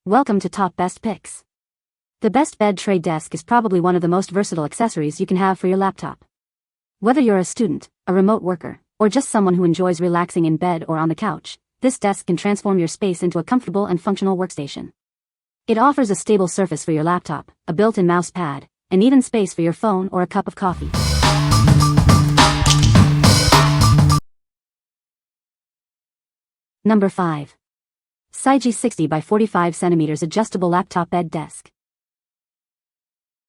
Welcome to Top Best Picks. The best bed tray desk is probably one of the most versatile accessories you can have for your laptop. Whether you're a student, a remote worker, or just someone who enjoys relaxing in bed or on the couch, this desk can transform your space into a comfortable and functional workstation. It offers a stable surface for your laptop, a built-in mouse pad, and even space for your phone or a cup of coffee. Number 5. SAIJI 60 by 45 cm Adjustable Laptop Bed Desk.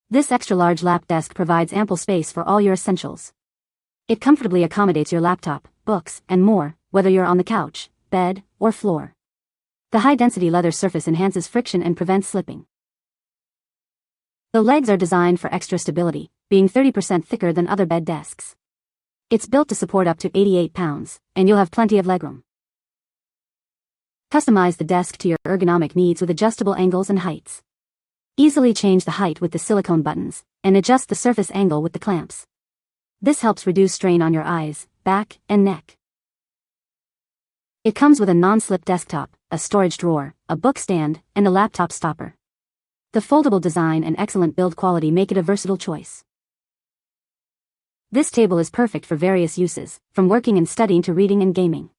This extra-large lap desk provides ample space for all your essentials. It comfortably accommodates your laptop, books, and more, whether you're on the couch, bed, or floor. The high-density leather surface enhances friction and prevents slipping. The legs are designed for extra stability, being 30% thicker than other bed desks. It's built to support up to 88 pounds, and you'll have plenty of legroom. Customize the desk to your ergonomic needs with adjustable angles and heights. Easily change the height with the silicone buttons, and adjust the surface angle with the clamps. This helps reduce strain on your eyes, back, and neck. It comes with a non-slip desktop, a storage drawer, a book stand, and a laptop stopper. The foldable design and excellent build quality make it a versatile choice. This table is perfect for various uses, from working and studying to reading and gaming.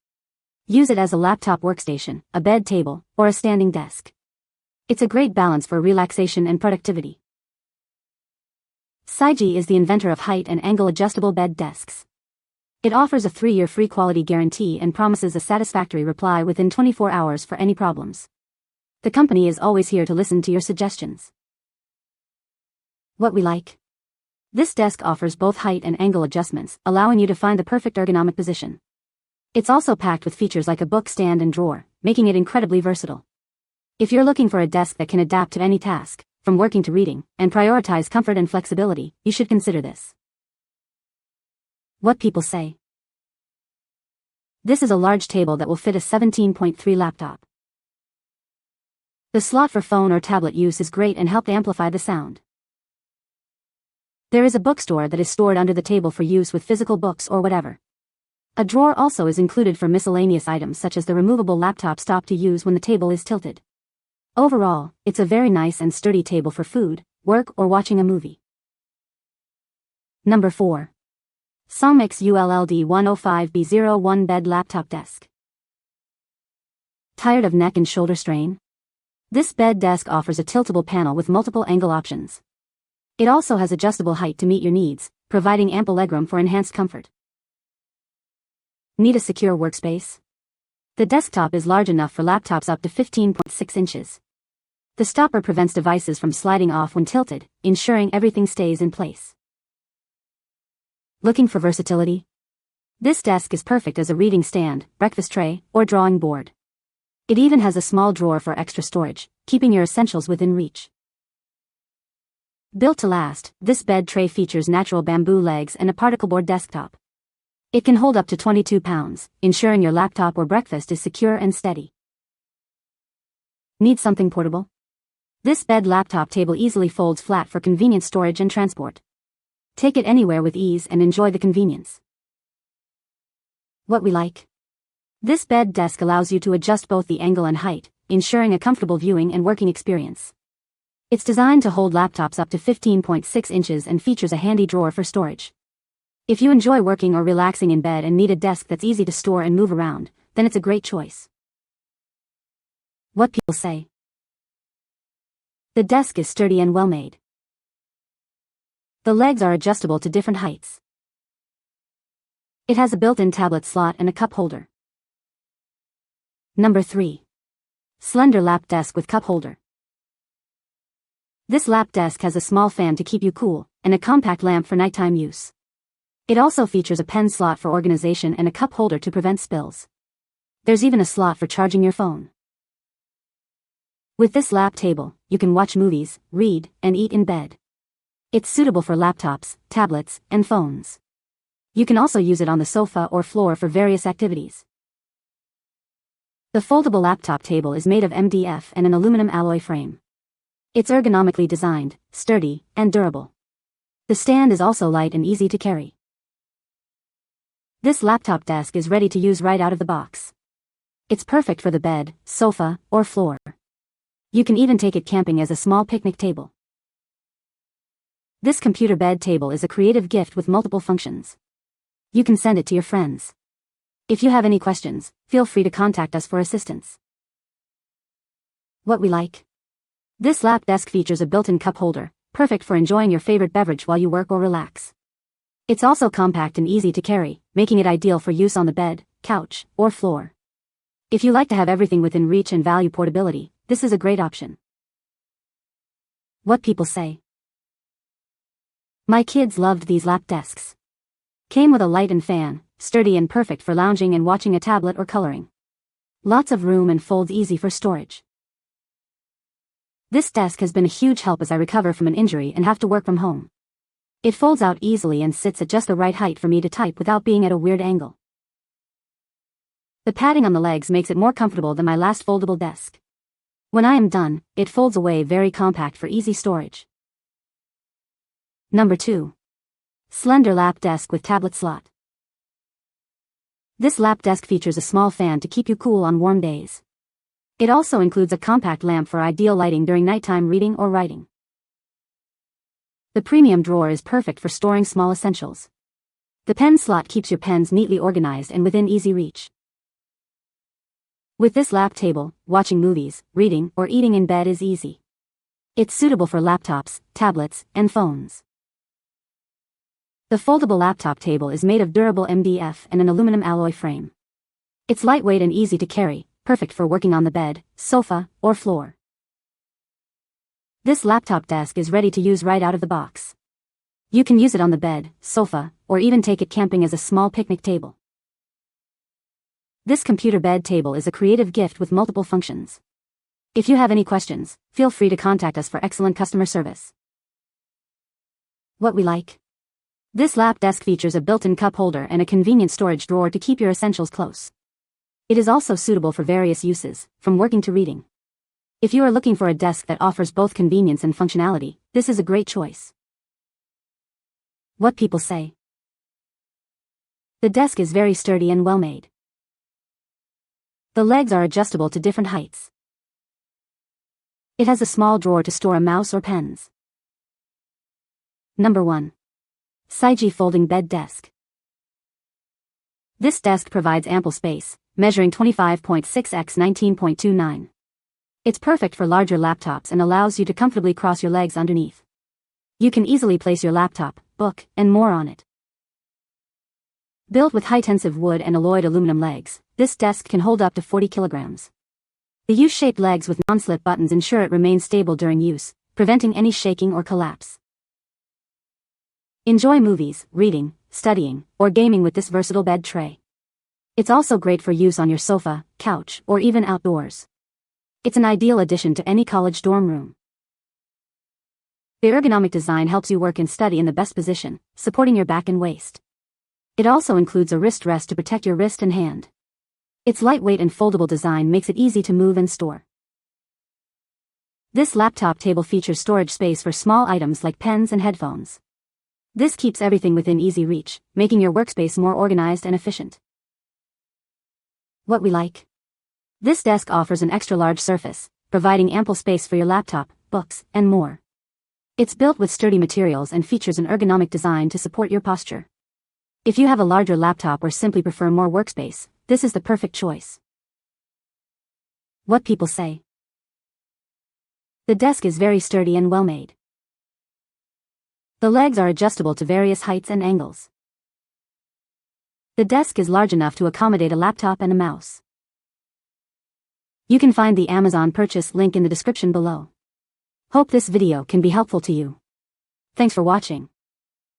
Use it as a laptop workstation, a bed table, or a standing desk. It's a great balance for relaxation and productivity. SAIJI is the inventor of height and angle adjustable bed desks. It offers a 3-year free quality guarantee and promises a satisfactory reply within 24 hours for any problems. The company is always here to listen to your suggestions. What we like. This desk offers both height and angle adjustments, allowing you to find the perfect ergonomic position. It's also packed with features like a book stand and drawer, making it incredibly versatile. If you're looking for a desk that can adapt to any task, from working to reading, and prioritize comfort and flexibility, you should consider this. What people say. This is a large table that will fit a 17.3 laptop. The slot for phone or tablet use is great and helps amplify the sound. There is a bookstore that is stored under the table for use with physical books or whatever. A drawer also is included for miscellaneous items such as the removable laptop stop to use when the table is tilted. Overall, it's a very nice and sturdy table for food, work, or watching a movie. Number 4. SONGMICS ULLD 105B01 Bed Laptop Desk. Tired of neck and shoulder strain? This bed desk offers a tiltable panel with multiple angle options. It also has adjustable height to meet your needs, providing ample legroom for enhanced comfort. Need a secure workspace? The desktop is large enough for laptops up to 15.6 inches. The stopper prevents devices from sliding off when tilted, ensuring everything stays in place. Looking for versatility? This desk is perfect as a reading stand, breakfast tray, or drawing board. It even has a small drawer for extra storage, keeping your essentials within reach. Built to last, this bed tray features natural bamboo legs and a particle board desktop. It can hold up to 22 pounds, ensuring your laptop or breakfast is secure and steady. Need something portable? This bed laptop table easily folds flat for convenient storage and transport. Take it anywhere with ease and enjoy the convenience. What we like. This bed desk allows you to adjust both the angle and height, ensuring a comfortable viewing and working experience. It's designed to hold laptops up to 15.6 inches and features a handy drawer for storage. If you enjoy working or relaxing in bed and need a desk that's easy to store and move around, then it's a great choice. What people say. The desk is sturdy and well-made. The legs are adjustable to different heights. It has a built-in tablet slot and a cup holder. Number 3. Slendor Lap Desk with Cup Holder. This lap desk has a small fan to keep you cool, and a compact lamp for nighttime use. It also features a pen slot for organization and a cup holder to prevent spills. There's even a slot for charging your phone. With this lap table, you can watch movies, read, and eat in bed. It's suitable for laptops, tablets, and phones. You can also use it on the sofa or floor for various activities. The foldable laptop table is made of MDF and an aluminum alloy frame. It's ergonomically designed, sturdy, and durable. The stand is also light and easy to carry. This laptop desk is ready to use right out of the box. It's perfect for the bed, sofa, or floor. You can even take it camping as a small picnic table. This computer bed table is a creative gift with multiple functions. You can send it to your friends. If you have any questions, feel free to contact us for assistance. What we like. This lap desk features a built-in cup holder, perfect for enjoying your favorite beverage while you work or relax. It's also compact and easy to carry, making it ideal for use on the bed, couch, or floor. If you like to have everything within reach and value portability, this is a great option. What people say. My kids loved these lap desks. Came with a light and fan, sturdy and perfect for lounging and watching a tablet or coloring. Lots of room and folds easy for storage. This desk has been a huge help as I recover from an injury and have to work from home. It folds out easily and sits at just the right height for me to type without being at a weird angle. The padding on the legs makes it more comfortable than my last foldable desk. When I am done, it folds away very compact for easy storage. Number 2. Slendor Lap Desk with Tablet Slot. This lap desk features a small fan to keep you cool on warm days. It also includes a compact lamp for ideal lighting during nighttime reading or writing. The premium drawer is perfect for storing small essentials. The pen slot keeps your pens neatly organized and within easy reach. With this lap table, watching movies, reading, or eating in bed is easy. It's suitable for laptops, tablets, and phones. The foldable laptop table is made of durable MDF and an aluminum alloy frame. It's lightweight and easy to carry, perfect for working on the bed, sofa, or floor. This laptop desk is ready to use right out of the box. You can use it on the bed, sofa, or even take it camping as a small picnic table. This computer bed table is a creative gift with multiple functions. If you have any questions, feel free to contact us for excellent customer service. What we like. This lap desk features a built-in cup holder and a convenient storage drawer to keep your essentials close. It is also suitable for various uses, from working to reading. If you are looking for a desk that offers both convenience and functionality, this is a great choice. What people say. The desk is very sturdy and well-made. The legs are adjustable to different heights. It has a small drawer to store a mouse or pens. Number 1. SAIJI Folding Bed Desk. This desk provides ample space, measuring 25.6 x 19.29. It's perfect for larger laptops and allows you to comfortably cross your legs underneath. You can easily place your laptop, book, and more on it. Built with high-tensive wood and alloyed aluminum legs, this desk can hold up to 40 kilograms. The U-shaped legs with non-slip buttons ensure it remains stable during use, preventing any shaking or collapse. Enjoy movies, reading, studying, or gaming with this versatile bed tray. It's also great for use on your sofa, couch, or even outdoors. It's an ideal addition to any college dorm room. The ergonomic design helps you work and study in the best position, supporting your back and waist. It also includes a wrist rest to protect your wrist and hand. Its lightweight and foldable design makes it easy to move and store. This laptop table features storage space for small items like pens and headphones. This keeps everything within easy reach, making your workspace more organized and efficient. What we like. This desk offers an extra-large surface, providing ample space for your laptop, books, and more. It's built with sturdy materials and features an ergonomic design to support your posture. If you have a larger laptop or simply prefer more workspace, this is the perfect choice. What people say. The desk is very sturdy and well-made. The legs are adjustable to various heights and angles. The desk is large enough to accommodate a laptop and a mouse. You can find the Amazon purchase link in the description below. Hope this video can be helpful to you. Thanks for watching.